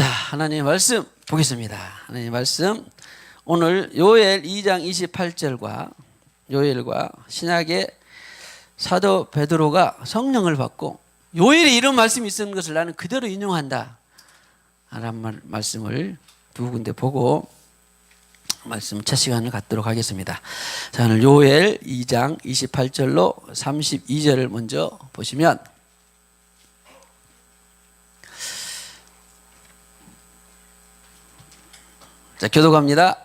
자, 하나님 말씀 보겠습니다. 하나님 말씀 오늘 요엘 2장 28절과 요엘과 신약의 사도 베드로가 성령을 받고 요엘에 이런 말씀이 있는 것을 나는 그대로 인용한다 라는 말씀을 두 군데 보고 말씀 첫 시간을 갖도록 하겠습니다. 자, 오늘 요엘 2장 28절로 32절을 먼저 보시면, 자, 교독합니다.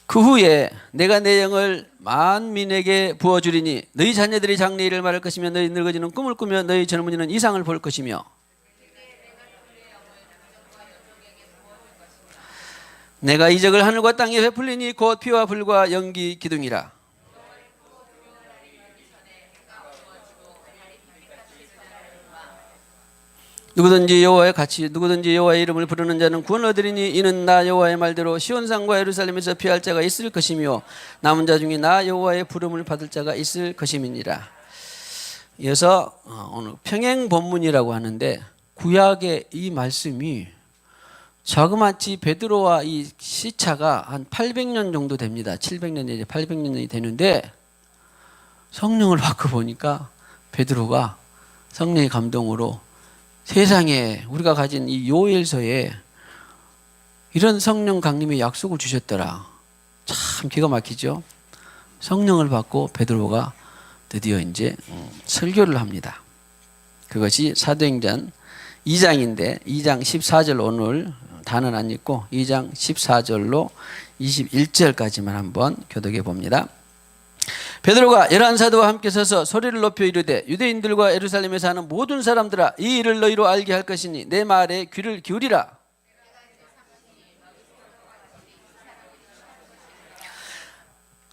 그 후에 내가 내 영을 만민에게 부어주리니 너희 자녀들이 장래일을 말할 것이며 너희 늙어지는 꿈을 꾸며 너희 젊은이는 이상을 볼 것이며 내가 이적을 하늘과 땅에 베풀리니 곧 피와 불과 연기 기둥이라. 누구든지 여호와의 이름을 부르는 자는 구원을 얻으리니 이는 나 여호와의 말대로 시온산과 예루살렘에서 피할 자가 있을 것이며 남은 자 중에 나 여호와의 부름을 받을 자가 있을 것임이니라. 이어서 오늘 평행 본문이라고 하는데, 구약의 이 말씀이 자그마치 베드로와 이 시차가 한 800년 정도 됩니다. 700년 이제 800년이 되는데, 성령을 받고 보니까 베드로가 성령의 감동으로 세상에 우리가 가진 이 요엘서에 이런 성령 강림의 약속을 주셨더라. 참 기가 막히죠. 성령을 받고 베드로가 드디어 이제 설교를 합니다. 그것이 사도행전 2장인데 2장 14절 오늘 다는 안 읽고 2장 14절로 21절까지만 한번 교독해 봅니다. 베드로가 11사도와 함께 서서 소리를 높여 이르되 유대인들과 예루살렘에 사는 모든 사람들아, 이 일을 너희로 알게 할 것이니 내 말에 귀를 기울이라.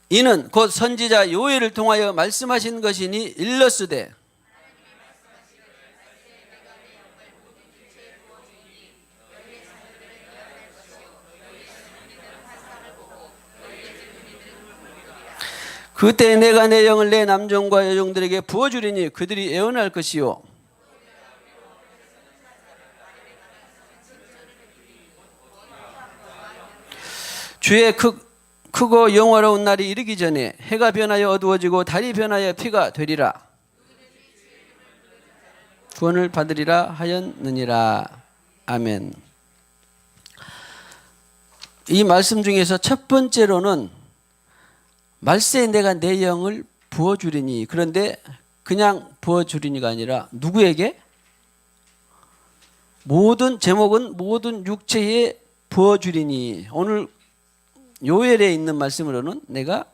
이는 곧 선지자 요엘을 통하여 말씀하신 것이니 일렀으되 그때 내가 내 영을 내 남종과 여종들에게 부어주리니 그들이 애원할 것이요 주의 크고 영화로운 날이 이르기 전에 해가 변하여 어두워지고 달이 변하여 피가 되리라. 구원을 받으리라 하였느니라. 아멘. 이 말씀 중에서 첫 번째로는 말세에 내가 내 영을 부어주리니, 그런데 그냥 부어주리니가 아니라 누구에게? 제목은 모든 육체에 부어주리니. 오늘 요엘에 있는 말씀으로는 내가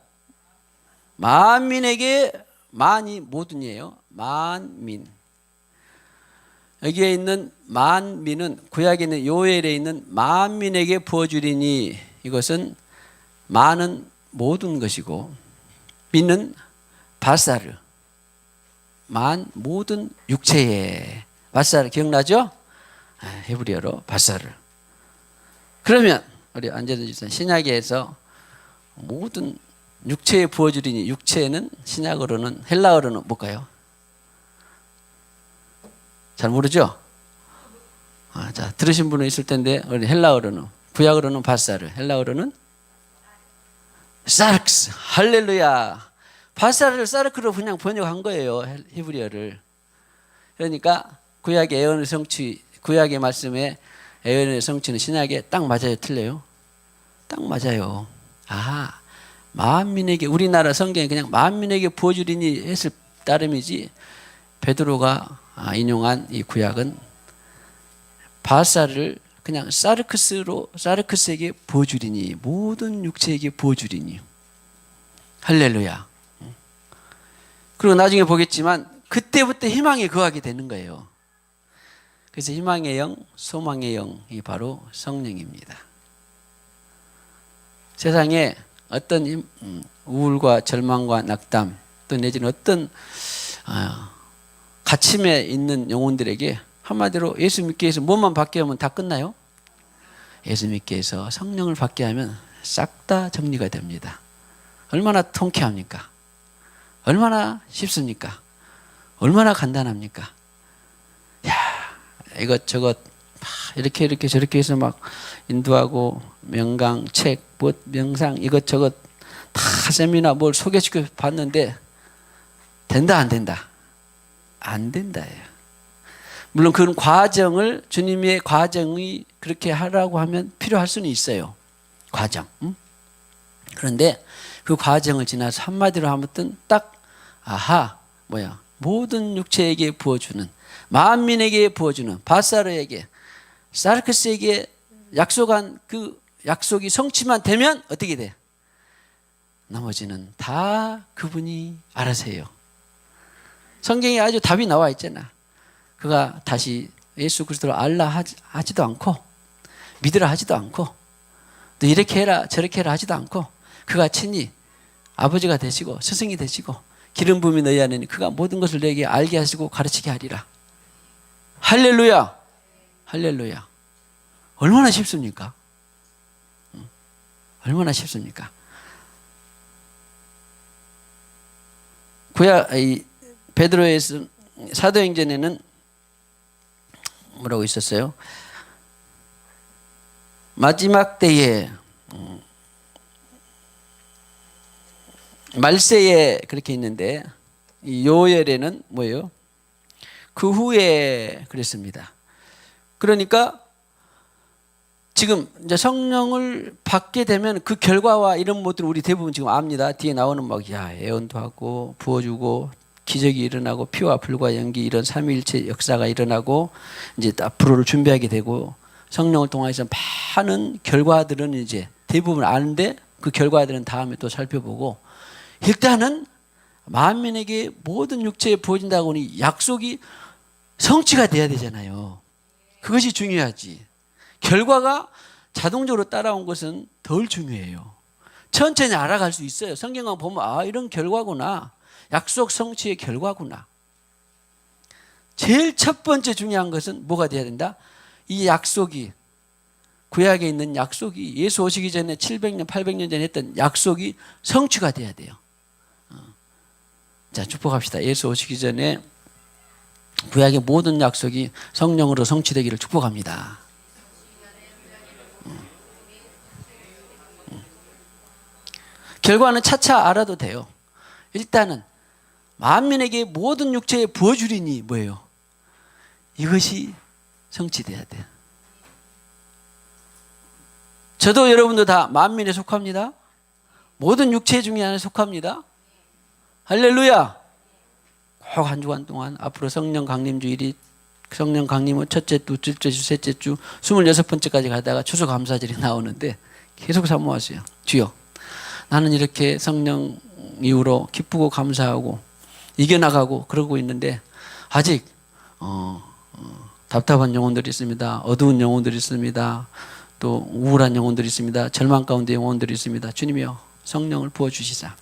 만민에게, 만이 모든이에요. 만민. 여기에 있는 만민은 구약에 있는 요엘에 있는 만민에게 부어주리니, 이것은 만은 모든 것이고 민은 바사르, 모든 육체에. 바사르 기억나죠? 헤브리어로 바사르. 그러면 우리 안재준 집사님, 신약에서 모든 육체에 부어주리니, 육체는 신약어로는, 헬라어로는 뭘까요? 잘 모르죠? 자, 들으신 분은 있을 텐데, 우리 헬라어로는, 구약어로는 바사르, 헬라어로는 사르크스. 할렐루야. 바사르를 사르크로 그냥 번역한 거예요, 히브리어를. 그러니까 구약의 예언의 성취, 구약의 말씀에 예언의 성취는 신약에 딱 맞아요, 틀려요? 딱 맞아요. 만민에게, 우리나라 성경에 그냥 만민에게 부어주리니 했을 따름이지, 베드로가 인용한 이 구약은 바사르를 그냥 사르크스에게 부어주리니, 모든 육체에게 부어주리니. 할렐루야. 그리고 나중에 보겠지만 그때부터 희망에 거하게 되는 거예요. 그래서 희망의 영, 소망의 영이 바로 성령입니다. 세상에 어떤 우울과 절망과 낙담, 또 내지는 어떤 갇힘에 있는 영혼들에게 한마디로 예수 믿게 해서 몸만 받게 하면 다 끝나요? 예수 믿게 해서 성령을 받게 하면 싹 다 정리가 됩니다. 얼마나 통쾌합니까? 얼마나 쉽습니까? 얼마나 간단합니까? 이것저것 이렇게 저렇게 해서 막 인도하고 명강, 책, 명상 이것저것 다 세미나 뭘 소개시켜 봤는데 된다 안 된다? 안 된다예요. 물론 그런 과정을 주님의 과정이 그렇게 하라고 하면 필요할 수는 있어요. 과정. 그런데 그 과정을 지나서 한마디로 하면 딱 아하 모든 육체에게 부어주는 만민에게 부어주는 바사르에게 사르크스에게 약속한 그 약속이 성취만 되면 어떻게 돼? 나머지는 다 그분이 알아서 해요. 성경에 아주 답이 나와 있잖아. 그가 다시 예수 그리스도를 알라 하지도 않고 믿으라 하지도 않고 또 이렇게 해라 저렇게 해라 하지도 않고 그가 친히 아버지가 되시고 스승이 되시고 기름 부음이 너희 안에 그가 모든 것을 너에게 알게 하시고 가르치게 하리라. 할렐루야. 할렐루야. 얼마나 쉽습니까? 얼마나 쉽습니까? 베드로의 사도행전에는 뭐라고 있었어요? 마지막 때에 말세에 그렇게 있는데 이 요엘에는 뭐예요? 그 후에 그랬습니다. 그러니까 지금 이제 성령을 받게 되면 그 결과와 이런 것들을 우리 대부분 지금 압니다. 뒤에 나오는 예언도 하고 부어주고 기적이 일어나고 피와 불과 연기 이런 삼위일체 역사가 일어나고 이제 앞으로를 준비하게 되고 성령을 통해서 많은 결과들은 이제 대부분 아는데 그 결과들은 다음에 또 살펴보고 일단은 만민에게 모든 육체에 부어진다고 하니 약속이 성취가 돼야 되잖아요. 그것이 중요하지. 결과가 자동적으로 따라온 것은 덜 중요해요. 천천히 알아갈 수 있어요. 성경을 보면 이런 결과구나. 약속 성취의 결과구나. 제일 첫 번째 중요한 것은 뭐가 돼야 된다? 이 약속이 구약에 있는 약속이 예수 오시기 전에 700년 800년 전에 했던 약속이 성취가 돼야 돼요. 자, 축복합시다. 예수 오시기 전에 구약의 모든 약속이 성령으로 성취되기를 축복합니다. 결과는 차차 알아도 돼요. 일단은 만민에게 모든 육체에 부어주리니 뭐예요? 이것이 성취돼야 돼요. 저도 여러분도 다 만민에 속합니다. 모든 육체 중에 하나에 속합니다. 할렐루야. 꼭 한 주간 동안 앞으로 성령 강림 주일이 성령 강림은 첫째 주, 둘째 주, 셋째 주 26번째까지 가다가 추수감사절이 나오는데 계속 사모하세요. 주여 나는 이렇게 성령 이후로 기쁘고 감사하고 이겨나가고 그러고 있는데 아직 답답한 영혼들이 있습니다. 어두운 영혼들이 있습니다. 또 우울한 영혼들이 있습니다. 절망 가운데 영혼들이 있습니다. 주님이여 성령을 부어주시자.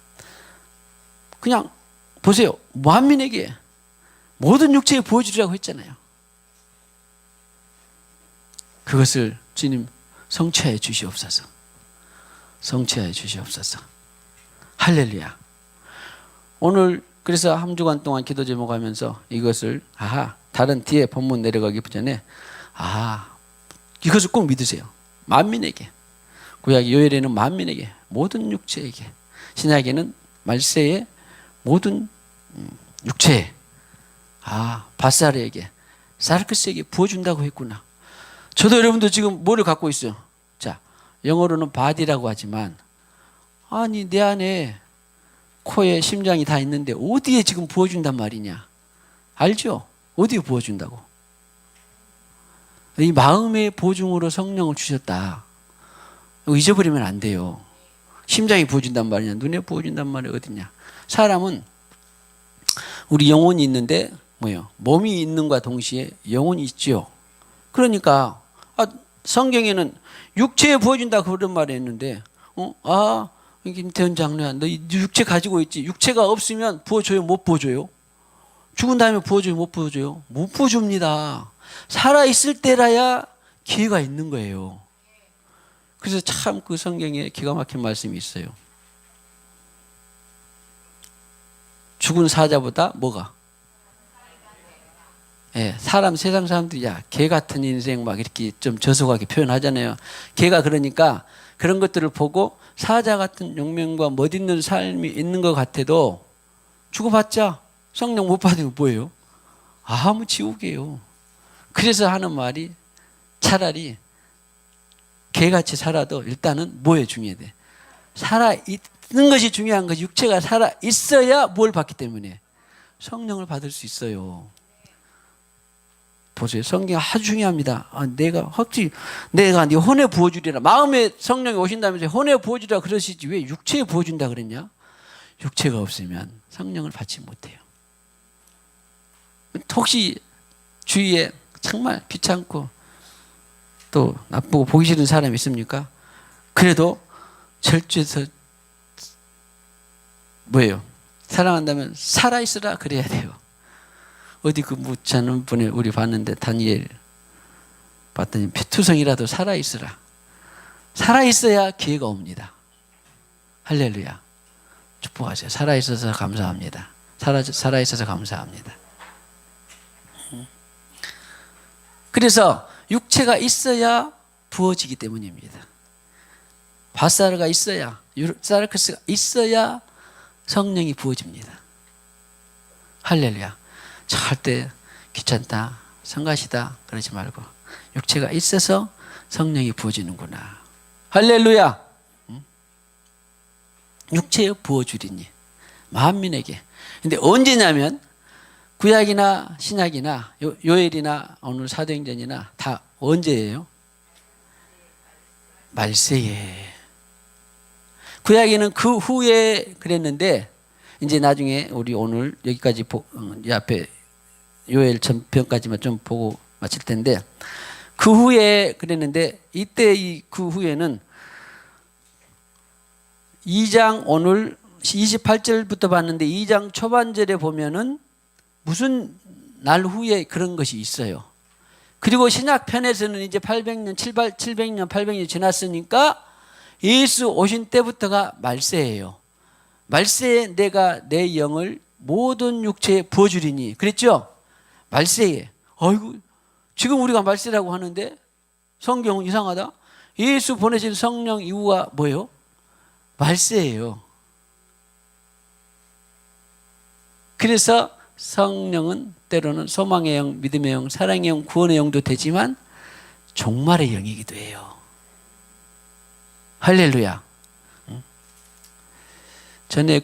그냥 보세요. 만민에게 모든 육체에 부어주리라고 했잖아요. 그것을 주님 성취하여 주시옵소서. 성취하여 주시옵소서. 할렐루야. 오늘 그래서 한 주간 동안 기도 제목하면서 이것을 다른 뒤에 본문 내려가기 전에 이것을 꼭 믿으세요. 만민에게. 구약 요엘에는 만민에게 모든 육체에게 신약에는 말세에 모든 육체에 바사르에게 사르크스에게 부어준다고 했구나. 저도 여러분도 지금 뭐를 갖고 있어요? 자, 영어로는 바디라고 하지만 아니 내 안에 코에 심장이 다 있는데 어디에 지금 부어준단 말이냐? 알죠? 어디에 부어준다고? 이 마음의 보증으로 성령을 주셨다. 잊어버리면 안 돼요. 심장이 부어준단 말이냐? 눈에 부어준단 말이 어디냐? 사람은 우리 영혼이 있는데 몸이 있는과 동시에 영혼이 있지요. 그러니까 성경에는 육체에 부어준다 그런 말이 있는데 김태현 장로야 너 육체 가지고 있지. 육체가 없으면 부어줘요 못 부어줘요? 죽은 다음에 부어줘요 못 부어줘요? 못 부어줍니다. 살아있을 때라야 기회가 있는 거예요. 그래서 참 그 성경에 기가 막힌 말씀이 있어요. 죽은 사자보다 뭐가? 예, 세상 사람들이 야, 개 같은 인생 막 이렇게 좀 저속하게 표현하잖아요. 개가 그러니까 그런 것들을 보고 사자 같은 용맹과 멋있는 삶이 있는 것 같아도 죽어봤자 성령 못 받으면 뭐예요? 아무 지옥이에요. 그래서 하는 말이 차라리 개같이 살아도 일단은 뭐에 중요해야 돼? 살아있는 것이 중요한 것이 육체가 살아있어야 뭘 받기 때문에 성령을 받을 수 있어요. 보세요. 성경 아주 중요합니다. 내가 네 혼에 부어주리라. 마음에 성령이 오신다면서 혼에 부어주리라 그러시지 왜 육체에 부어준다 그랬냐? 육체가 없으면 성령을 받지 못해요. 혹시 주위에 정말 귀찮고 또 나쁘고 보기 싫은 사람이 있습니까? 그래도 절주해서 뭐예요? 사랑한다면 살아있으라 그래야 돼요. 어디 그 묻자는 분에 우리 봤는데 다니엘 봤더니 피투성이라도 살아있으라. 살아있어야 기회가 옵니다. 할렐루야. 축복하세요. 살아있어서 감사합니다. 살아있어서 감사합니다. 그래서 육체가 있어야 부어지기 때문입니다. 바사르가 있어야, 사르크스가 있어야 성령이 부어집니다. 할렐루야. 절대 귀찮다, 성가시다 그러지 말고 육체가 있어서 성령이 부어지는구나. 할렐루야. 육체에 부어주리니 만민에게. 근데 언제냐면 구약이나 신약이나 요엘이나 오늘 사도행전이나 다 언제예요? 말세에. 구약에는 그 후에 그랬는데 이제 나중에 우리 오늘 여기까지 이 앞에 요엘 전편까지만 좀 보고 마칠 텐데 그 후에 그랬는데 이때 그 후에는 2장 오늘 28절부터 봤는데 2장 초반절에 보면은 무슨 날 후에 그런 것이 있어요. 그리고 신약편에서는 이제 800년, 800년 지났으니까 예수 오신 때부터가 말세예요. 말세에 내가 내 영을 모든 육체에 부어주리니 그랬죠? 말세에. 아이고 지금 우리가 말세라고 하는데 성경은 이상하다. 예수 보내신 성령 이후가 뭐예요? 말세예요. 그래서 성령은 때로는 소망의 영, 믿음의 영, 사랑의 영, 구원의 영도 되지만 종말의 영이기도 해요. 할렐루야. 전에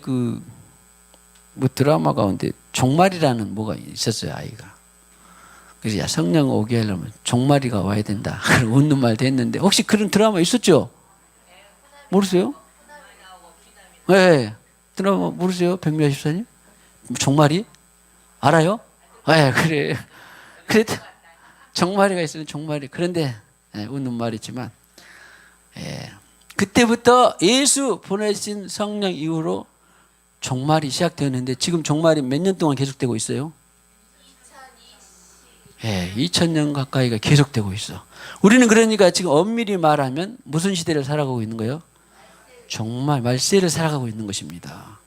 뭐 드라마 가운데 종말이라는 뭐가 있었어요, 아이가. 그래서 야, 성령 오게 하려면 종말이가 와야 된다. 웃는 말도 했는데 혹시 그런 드라마 있었죠? 모르세요? 네. 드라마 모르세요? 백미아 집사님? 종말이? 알아요? 네, 그래. 그래도 종말이가 있으면 종말이. 그런데 웃는 말이지만 그때부터 예수 보내신 성령 이후로 종말이 시작되었는데 지금 종말이 몇 년 동안 계속되고 있어요? 2000년 가까이가 계속되고 있어. 우리는 그러니까 지금 엄밀히 말하면 무슨 시대를 살아가고 있는 거예요? 정말 말세를 살아가고 있는 것입니다.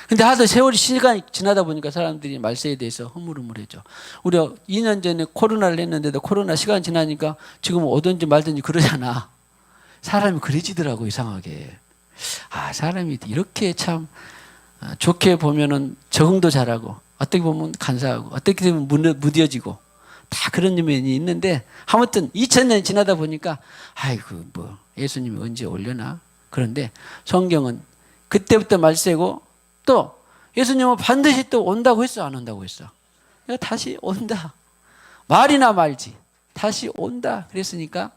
근데 하도 시간이 지나다 보니까 사람들이 말세에 대해서 허물허물해져. 우리가 2년 전에 코로나를 했는데도 코로나 시간 지나니까 지금 오든지 말든지 그러잖아. 사람이 그래지더라고 이상하게. 사람이 이렇게 참 좋게 보면은 적응도 잘하고 어떻게 보면 간사하고 어떻게 보면 무뎌지고 다 그런 면이 있는데 아무튼 2000년이 지나다 보니까 아이고 뭐 예수님이 언제 올려나. 그런데 성경은 그때부터 말세고 또 예수님은 반드시 또 온다고 했어 안 온다고 했어? 내가 다시 온다. 말이나 말지 다시 온다 그랬으니까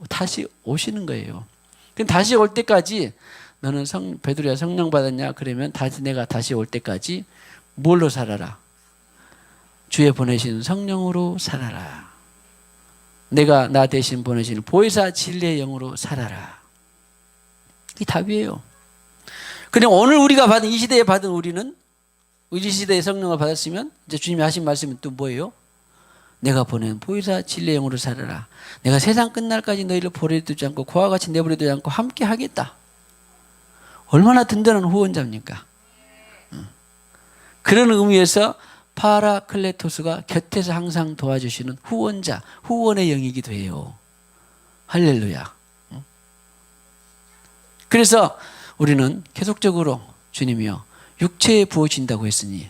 다시 오시는 거예요. 그럼 다시 올 때까지 너는 베드로야 성령 받았냐? 그러면 내가 다시 올 때까지 뭘로 살아라? 주의 보내신 성령으로 살아라. 내가 나 대신 보내신 보혜사 진리의 영으로 살아라. 이게 답이에요. 그냥 오늘 우리가 받은 이 시대에 받은 우리는 우리 시대의 성령을 받았으면 이제 주님이 하신 말씀은 또 뭐예요? 내가 보낸 보혜사 진리의 영으로 살아라. 내가 세상 끝날까지 너희를 버려두지 않고 그와 같이 내버려두지 않고 함께 하겠다. 얼마나 든든한 후원자입니까? 그런 의미에서 파라클레토스가 곁에서 항상 도와주시는 후원자, 후원의 영이기도 해요. 할렐루야. 그래서 우리는 계속적으로 주님이여 육체에 부어진다고 했으니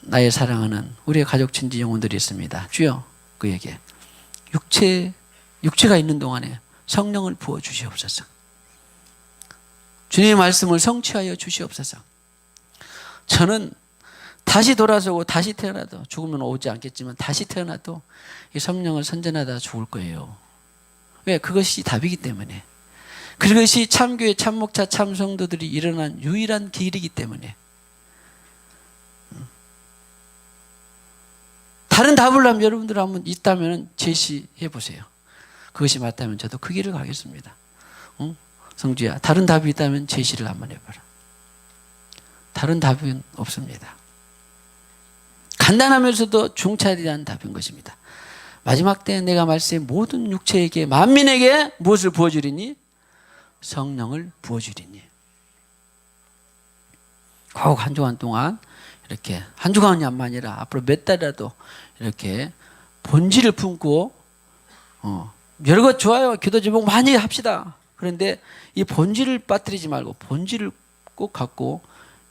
나의 사랑하는 우리의 가족 친지 영혼들이 있습니다. 주여 그에게 육체가 있는 동안에 성령을 부어 주시옵소서. 주님의 말씀을 성취하여 주시옵소서. 저는 다시 돌아서고 다시 태어나도 죽으면 오지 않겠지만 다시 태어나도 이 성령을 선전하다 죽을 거예요. 왜? 그것이 답이기 때문에. 그것이 참교회, 참목자, 참성도들이 일어난 유일한 길이기 때문에. 다른 답을 하면 여러분들 한번 있다면 제시해 보세요. 그것이 맞다면 저도 그 길을 가겠습니다. 성주야, 다른 답이 있다면 제시를 한번 해봐라. 다른 답은 없습니다. 간단하면서도 중차대한 답인 것입니다. 마지막 때 내가 말씀에 모든 육체에게 만민에게 무엇을 부어주리니? 성령을 부어주리니. 꼭 한 주간 동안 이렇게 한 주간이 아니라 앞으로 몇 달이라도 이렇게 본질을 품고 여러 것 좋아요. 기도 제목 많이 합시다. 그런데 이 본질을 빠뜨리지 말고 본질을 꼭 갖고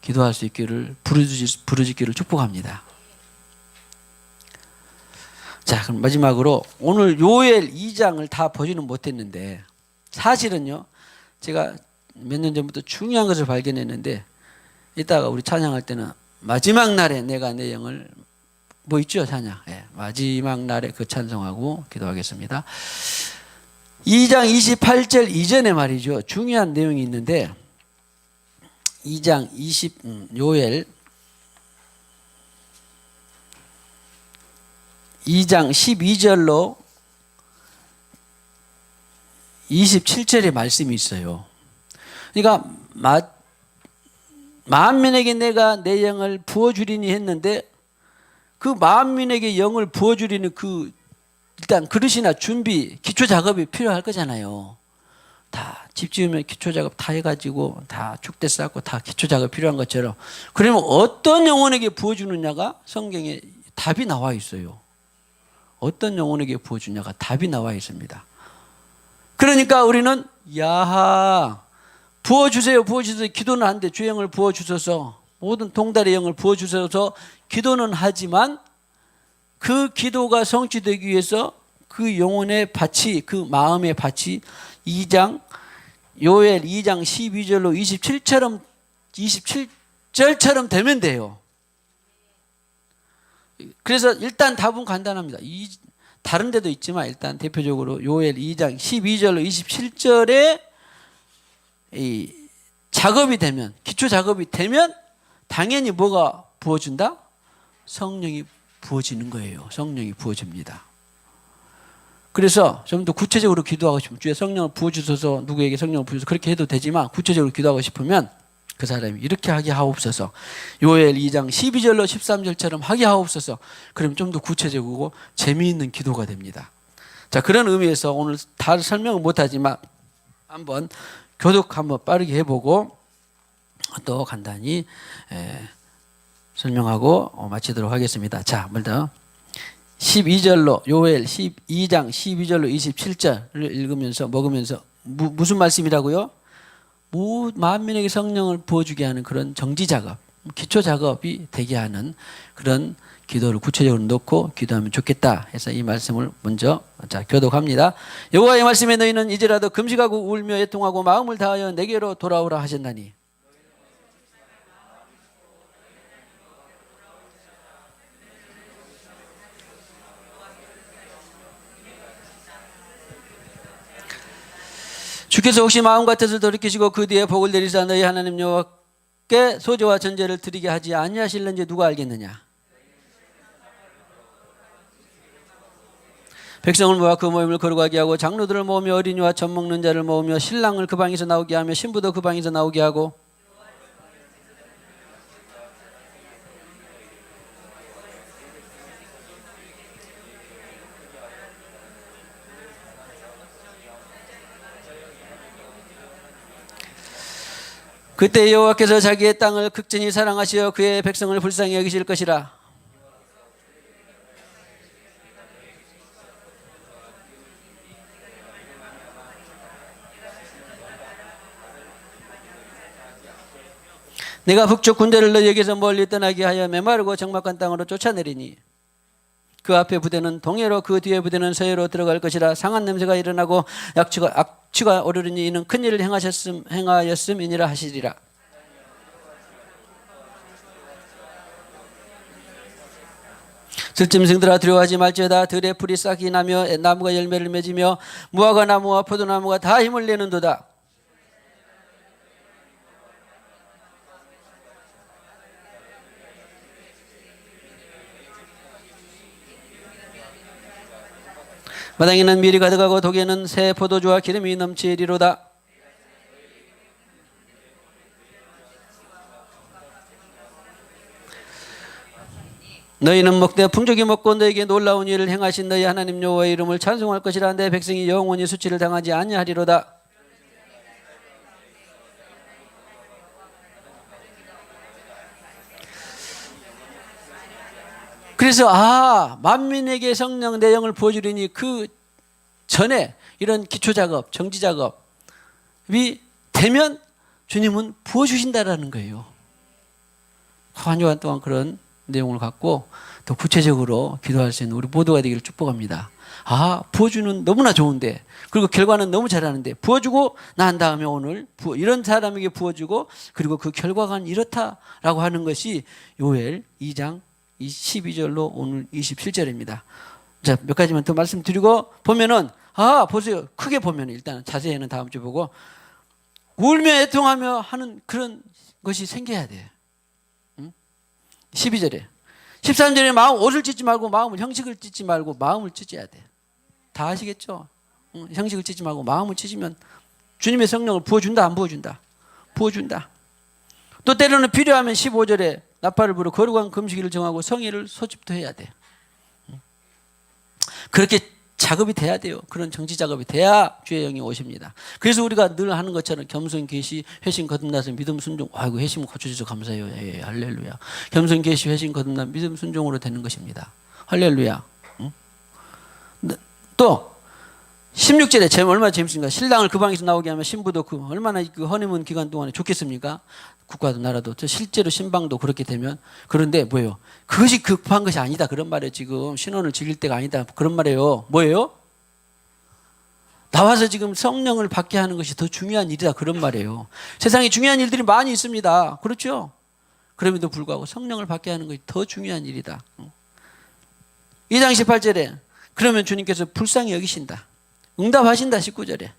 기도할 수 있기를 부르짖기를 축복합니다. 자, 그럼 마지막으로 오늘 요엘 2장을 다 보지는 못했는데 사실은요 제가 몇 년 전부터 중요한 것을 발견했는데 이따가 우리 찬양할 때는 마지막 날에 내가 내 영을 뭐 있죠 찬양. 네, 마지막 날에 그 찬송하고 기도하겠습니다. 2장 28절 이전에 말이죠 중요한 내용이 있는데 2장 요엘 2장 12절로 27절의 말씀이 있어요. 그러니까 만민에게 내가 내 영을 부어주리니 했는데 그 만민에게 영을 부어주리는 그 일단 그릇이나 준비, 기초 작업이 필요할 거잖아요. 다 집 지으면 기초 작업 다 해가지고 다 축대 쌓고 다 기초 작업 필요한 것처럼 그러면 어떤 영혼에게 부어주느냐가 성경에 답이 나와 있어요. 어떤 영혼에게 부어주냐가 답이 나와 있습니다. 그러니까 우리는 야하 부어주세요 부어주세요 기도는 하는데 주의 영을 부어주셔서 모든 동달의 영을 부어주셔서 기도는 하지만 그 기도가 성취되기 위해서 그 영혼의 밭이 그 마음의 밭이 요엘 2장 12절로 27절처럼 되면 돼요. 그래서 일단 답은 간단합니다. 다른 데도 있지만 일단 대표적으로 요엘 2장 12절로 27절에 이 작업이 되면 기초 작업이 되면 당연히 뭐가 부어준다? 성령이 부어지는 거예요. 성령이 부어집니다. 그래서 좀 더 구체적으로 기도하고 싶으면 주의 성령을 부어주셔서 누구에게 성령을 부어주셔서 그렇게 해도 되지만 구체적으로 기도하고 싶으면 그 사람이 이렇게 하게 하옵소서. 요엘 2장 12절로 13절처럼 하게 하옵소서. 그럼 좀 더 구체적이고 재미있는 기도가 됩니다. 자, 그런 의미에서 오늘 다 설명은 못하지만 한번 교독 한번 빠르게 해보고 또 간단히 설명하고 마치도록 하겠습니다. 자, 먼저 12절로 요엘 12장 12절로 27절을 읽으면서 먹으면서 무슨 말씀이라고요? 만민에게 성령을 부어주게 하는 그런 정지 작업, 기초 작업이 되게 하는 그런 기도를 구체적으로 놓고 기도하면 좋겠다 해서 이 말씀을 먼저 교독합니다. 여호와의 말씀에 너희는 이제라도 금식하고 울며 애통하고 마음을 다하여 내게로 돌아오라 하셨나니 주께서 혹시 마음과 뜻을 돌이키시고 그 뒤에 복을 내리사 너희 하나님 여호와께 소제와 전제를 드리게 하지 아니하실는지 누가 알겠느냐? 백성을 모아 그 모임을 거룩하게 하고 장로들을 모으며 어린이와 젖 먹는 자를 모으며 신랑을 그 방에서 나오게 하며 신부도 그 방에서 나오게 하고 그때 여호와께서 자기의 땅을 극진히 사랑하시어 그의 백성을 불쌍히 여기실 것이라. 내가 북쪽 군대를 너희에게서 멀리 떠나게 하여 메마르고 적막한 땅으로 쫓아내리니 그 앞에 부대는 동해로 그 뒤에 부대는 서해로 들어갈 것이라. 상한 냄새가 일어나고 악취가 오르르니 이는 큰일을 행하였음이니라 하시리라. 들짐승들아 두려워하지 말지어다. 들의 풀이 싹이 나며 나무가 열매를 맺으며 무화과 나무와 포도나무가 다 힘을 내는도다. 마당에는 밀이 가득하고 독에는 새 포도주와 기름이 넘치리로다. 너희는 먹되 풍족히 먹고 너희에게 놀라운 일을 행하신 너희 하나님 여호와의 이름을 찬송할 것이라. 내 백성이 영원히 수치를 당하지 아니하리로다. 그래서 만민에게 성령 내 영을 부어주리니 그 전에 이런 기초작업, 정지작업이 되면 주님은 부어주신다라는 거예요. 한 주간 동안 그런 내용을 갖고 더 구체적으로 기도할 수 있는 우리 모두가 되기를 축복합니다. 부어주는 너무나 좋은데, 그리고 결과는 너무 잘하는데, 부어주고 난 다음에 오늘 이런 사람에게 부어주고 그리고 그 결과가 이렇다라고 하는 것이 요엘 2장 12절로 오늘 27절입니다. 자, 몇 가지만 더 말씀드리고 보면은 보세요. 크게 보면 일단 자세히는 다음 주 보고 울며 애통하며 하는 그런 것이 생겨야 돼. 12절에 13절에 옷을 찢지 말고 마음을 형식을 찢지 말고 마음을 찢어야 돼. 다 아시겠죠? 형식을 찢지 말고 마음을 찢으면 주님의 성령을 부어준다 안 부어준다? 부어준다. 또 때로는 필요하면 15절에 나팔을 불어 거룩한 금식일을 정하고 성일을 소집도 해야 돼. 그렇게 작업이 돼야 돼요. 그런 정치 작업이 돼야 주의 영이 오십니다. 그래서 우리가 늘 하는 것처럼 겸손 계시 회심 거듭나서 믿음 순종. 아이고 회심 고쳐주셔서 감사해요. 예, 할렐루야. 겸손 계시 회심 거듭나 믿음 순종으로 되는 것입니다. 할렐루야. 또 16절에 제목 얼마나 재밌습니까? 신랑을 그 방에서 나오게 하면 신부도 얼마나 그 허니문 기간 동안에 좋겠습니까? 국가도 나라도 실제로 신방도 그렇게 되면. 그런데 뭐예요? 그것이 급한 것이 아니다 그런 말이에요. 지금 신혼을 즐길 때가 아니다 그런 말이에요. 뭐예요? 나와서 지금 성령을 받게 하는 것이 더 중요한 일이다 그런 말이에요. 세상에 중요한 일들이 많이 있습니다. 그렇죠? 그럼에도 불구하고 성령을 받게 하는 것이 더 중요한 일이다. 2장 18절에 그러면 주님께서 불쌍히 여기신다. 응답하신다. 19절에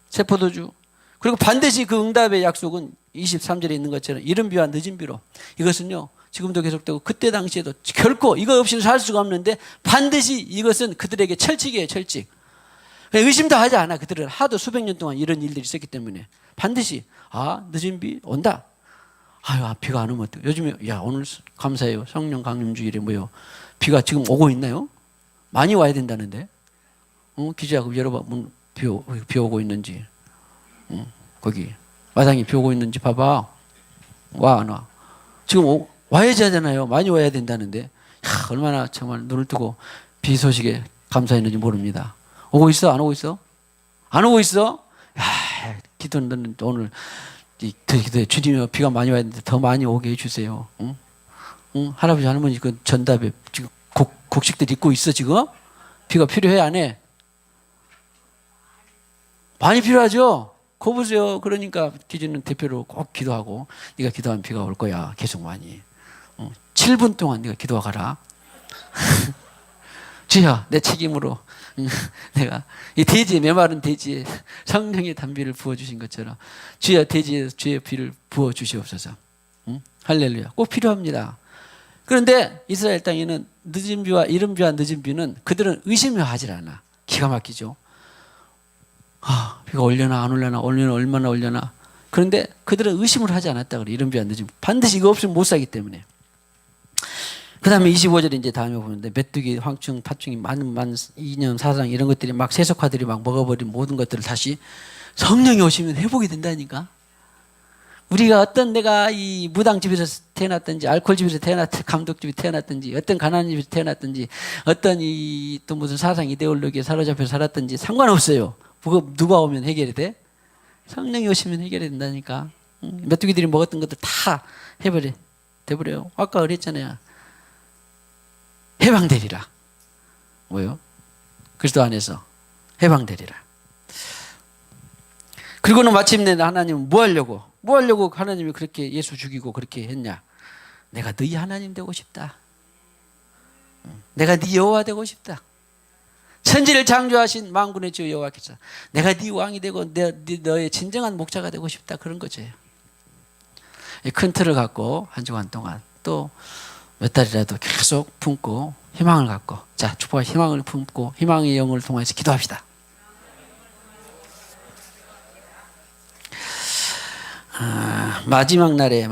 새 포도주. 그리고 반드시 그 응답의 약속은 23절에 있는 것처럼 이른 비와 늦은 비로. 이것은요 지금도 계속되고 그때 당시에도 결코 이거 없이는 살 수가 없는데 반드시 이것은 그들에게 철칙이에요. 철칙. 의심도 하지 않아. 그들은 하도 수백 년 동안 이런 일들이 있었기 때문에 반드시 늦은 비 온다. 비가 안 오면 어떡해. 요즘에 오늘 감사해요. 성령 강림주일에 뭐요 비가 지금 오고 있나요? 많이 와야 된다는데. 기자 열어봐. 비 오고 있는지. 거기 마당에 비 오고 있는지 봐봐. 와 안 와? 지금 와야지 하잖아요. 많이 와야 된다는데. 얼마나 정말 눈을 뜨고 비 소식에 감사했는지 모릅니다. 오고 있어? 안 오고 있어? 안 오고 있어? 기도는 오늘 기도해. 주님이 비가 많이 와야 되는데 더 많이 오게 해주세요. 할아버지 할머니 그 전답에 지금 곡식들 입고 있어 지금? 비가 필요해 안 해? 많이 필요하죠? 거 보세요. 그러니까 기준은 대표로 꼭 기도하고 네가 기도하면 비가 올 거야. 계속 많이. 7분 동안 네가 기도하거라. 주여 내 책임으로 내가 이 대지에 메마른 대지에 성령의 단비를 부어주신 것처럼 주여 대지에 주의 비를 부어주시옵소서. 할렐루야. 꼭 필요합니다. 그런데 이스라엘 땅에는 늦은 비와 이른 비와 늦은 비는 그들은 의심을 하질 않아. 기가 막히죠. 비가 올려나 안 올려나 올려나 얼마나 올려나. 그런데 그들은 의심을 하지 않았다 그래. 이른 비와 늦은 비. 반드시 이거 없으면 못 살기 때문에. 그 다음에 25절에 이제 다음에 보는데 메뚜기, 황충, 파충이 많은 이념, 사상 이런 것들이 막 세속화들이 막 먹어버린 모든 것들을 다시 성령이 오시면 회복이 된다니까. 우리가 어떤 내가 이 무당집에서 태어났든지 알코올집에서 태어났든지 감독집에 태어났든지 어떤 가난한 집에서 태어났든지 어떤 이 또 무슨 사상 이데올로기에 사로잡혀 살았든지 상관없어요. 누가 오면 해결이 돼? 성령이 오시면 해결이 된다니까. 메뚜기들이 먹었던 것들 다 돼버려요. 아까 그랬잖아요. 해방되리라. 뭐요? 그리스도 안에서 해방되리라. 그리고는 마침내 하나님은 뭐 하려고 하나님이 그렇게 예수 죽이고 그렇게 했냐? 내가 너희 하나님 되고 싶다. 내가 네 여호와 되고 싶다. 천지를 창조하신 만군의 주 여호와께서 내가 네 왕이 되고 너의 진정한 목자가 되고 싶다. 그런 거죠. 큰 틀을 갖고 한 주간 동안 또 몇 달이라도 계속 품고 희망을 갖고, 자, 축복의 희망을 품고 희망의 영을 통해서 기도합시다. 마지막 날에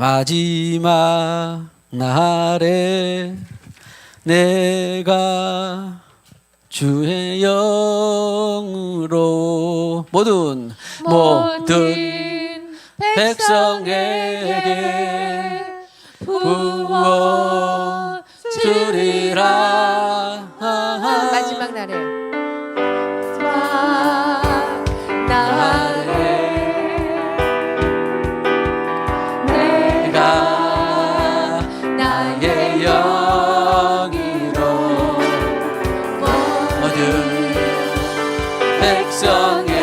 내가 주의 영으로 모든 백성에게 부어 주리라. 마지막 날에 내가 나의 영으로 모든 백성에게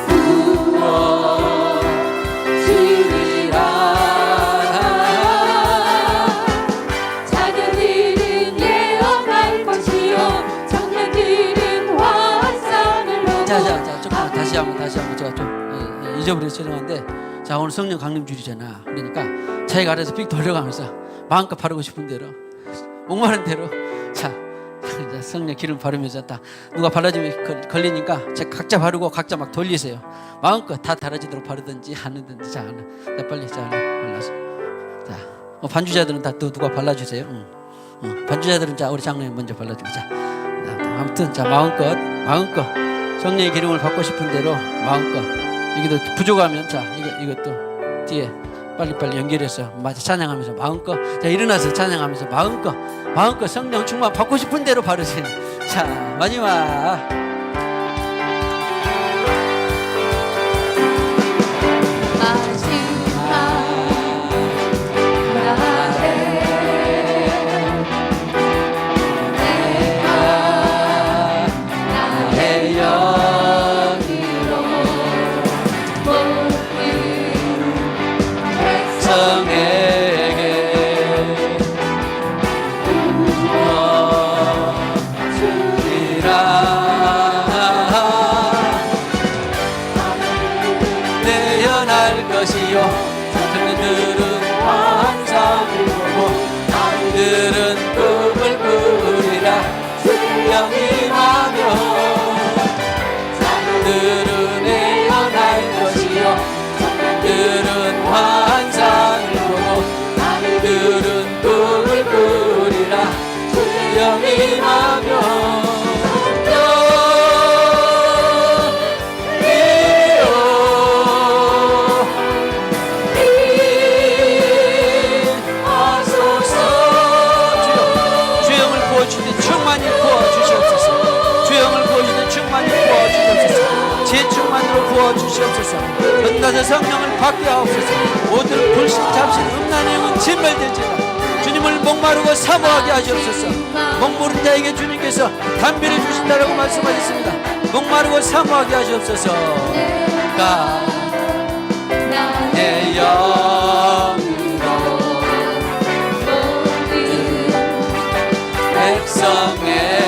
부어 주리라. 자녀들은 예언할 것이요 청년들은 환상을 보고. 자, 조금 다시 한번 제가 좀 잊어버려서 죄송한데, 자, 오늘 성령 강림주일이잖아. 그러니까 자기가 알아서 삑 돌려가면서 마음껏 바르고 싶은 대로, 목마른 대로, 자, 성령 기름 바르면서 딱 누가 발라주면 걸리니까 각자 바르고 각자 막 돌리세요. 마음껏 다 달아지도록 바르든지 하는든지. 자, 빨리 발라서. 자, 반주자들은 다 또 누가 발라주세요. 반주자들은 자, 우리 장로님 먼저 발라주고. 자, 아무튼 자, 마음껏 성령의 기름을 받고 싶은 대로 마음껏. 여기도 부족하면 자, 이것도 뒤에 빨리빨리 연결해서 찬양하면서 마음껏, 자, 일어나서 찬양하면서 마음껏 성령 충만 받고 싶은 대로 바르세요. 자, 마지막 청년들은 환상을 보고 나이들은 꿈을 꾸리라. 주의 임하며 자녀들은 예언할 것이요 청년들은 환상을 보고 나이들은 꿈을 꾸리라. 주의 임하며 부어주시옵소서. 전가서 성령을 받게 하옵소서. 모든 불신 잠시 음란의 영은 진멸될지어다. 주님을 목마르고 사모하게 하시옵소서. 목마른 자에게 주님께서 담비를 주신다라고 말씀하셨습니다. 목마르고 사모하게 하시옵소서. 나의 영으로 백성에게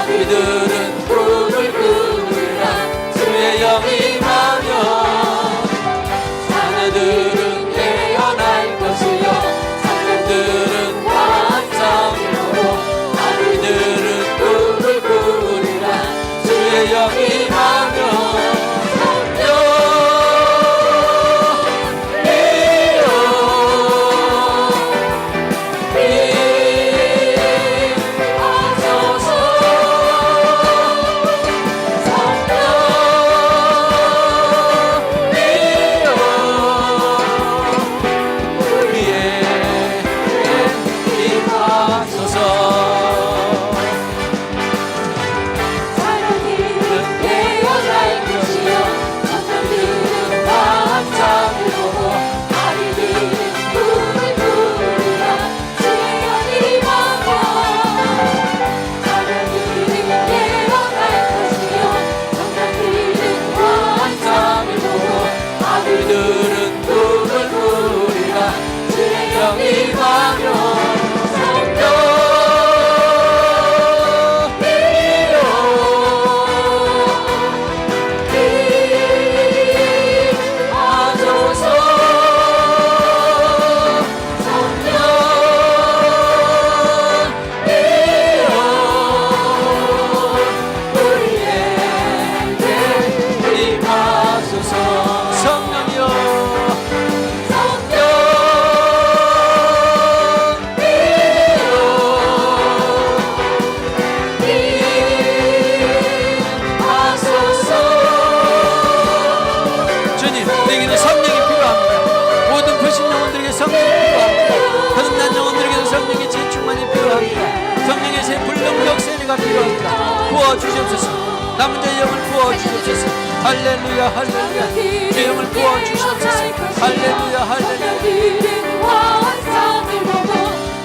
너희들은 꿈을 꾸리라. 주의 영이 임하며 자녀들은 예언할 것이요 청년들은 환상을 보고 주시옵소서. 남은 자의 영을 부어 주시옵소서. 할렐루야 할렐루야. 주 영을 부어 주시옵소서. 할렐루야 할렐루야. 자녀들은 환상을 보고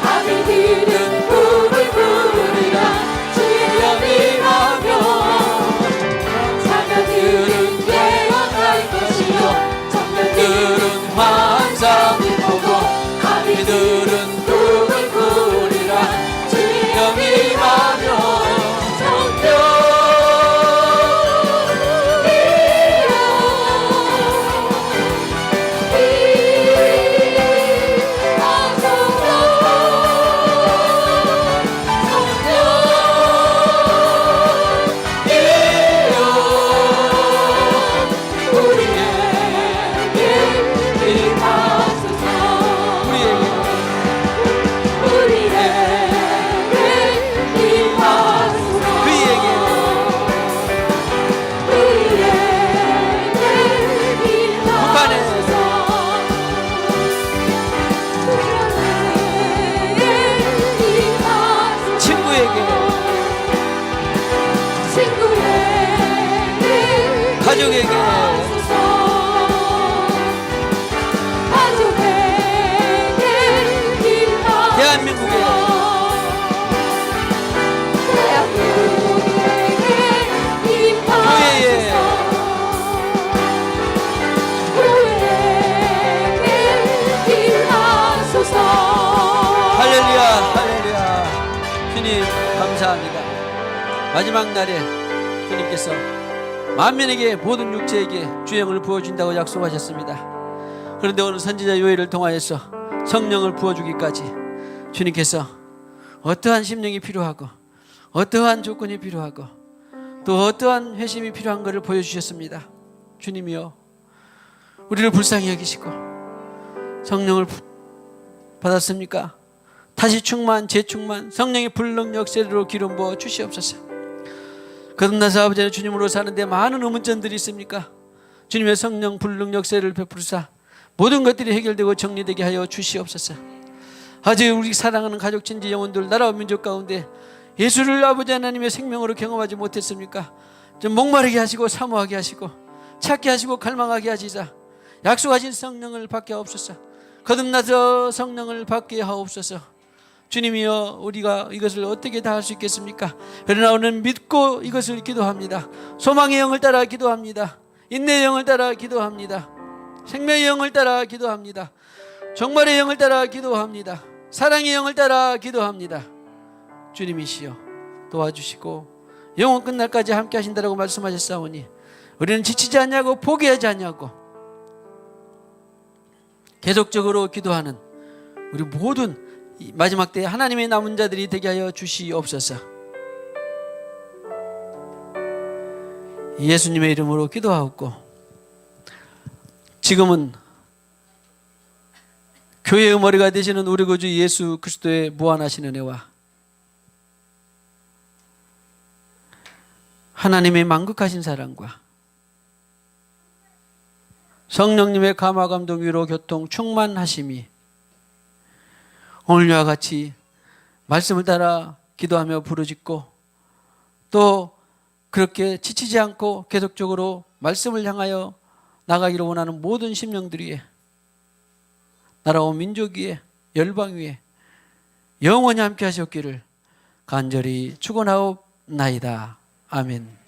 아비들은 꿈을 꾸리라. 주의 영이 임하며 자녀들은 깨어날 것이요 청년들은 환상을 보고 아비들은 꿈을 꾸리라. 주의 영이 임하며 가족에게 대한민국에 할렐루야 할렐루야. 주님 감사합니다. 마지막 날에 주님께서 만민에게 모든 육체에게 주영을 부어준다고 약속하셨습니다. 그런데 오늘 선지자 요엘을 통하여서 성령을 부어주기까지 주님께서 어떠한 심령이 필요하고 어떠한 조건이 필요하고 또 어떠한 회심이 필요한 것을 보여주셨습니다. 주님이여 우리를 불쌍히 여기시고 성령을 받았습니까? 다시 충만 재충만 성령의 불능력 세례로 기름 부어 주시옵소서. 거듭나서 아버지의 주님으로 사는데 많은 의문점들이 있습니까? 주님의 성령 불능력 세례를 베푸사 모든 것들이 해결되고 정리되게 하여 주시옵소서. 아주 우리 사랑하는 가족 친지 영혼들 나라와 민족 가운데 예수를 아버지 하나님의 생명으로 경험하지 못했습니까? 좀 목마르게 하시고 사모하게 하시고 찾게 하시고 갈망하게 하시자 약속하신 성령을 받게 하옵소서. 거듭나서 성령을 받게 하옵소서. 주님이여 우리가 이것을 어떻게 다 할 수 있겠습니까? 그러나 오늘 믿고 이것을 기도합니다. 소망의 영을 따라 기도합니다. 인내의 영을 따라 기도합니다. 생명의 영을 따라 기도합니다. 종말의 영을 따라 기도합니다. 사랑의 영을 따라 기도합니다. 주님이시여 도와주시고 영원 끝날까지 함께 하신다라고 말씀하셨사오니 우리는 지치지 않냐고 포기하지 않냐고 계속적으로 기도하는 우리 모든 마지막 때에 하나님의 남은 자들이 되게 하여 주시옵소서. 예수님의 이름으로 기도하옵고 지금은 교회의 머리가 되시는 우리 구주 예수 그리스도의 무한하신 은혜와 하나님의 만극하신 사랑과 성령님의 감화 감동 위로 교통 충만하심이 오늘과 같이 말씀을 따라 기도하며 부르짖고 또 그렇게 지치지 않고 계속적으로 말씀을 향하여 나가기를 원하는 모든 심령들 위에 나라와 민족 위에 열방 위에 영원히 함께 하셨기를 간절히 축원하옵나이다. 아멘.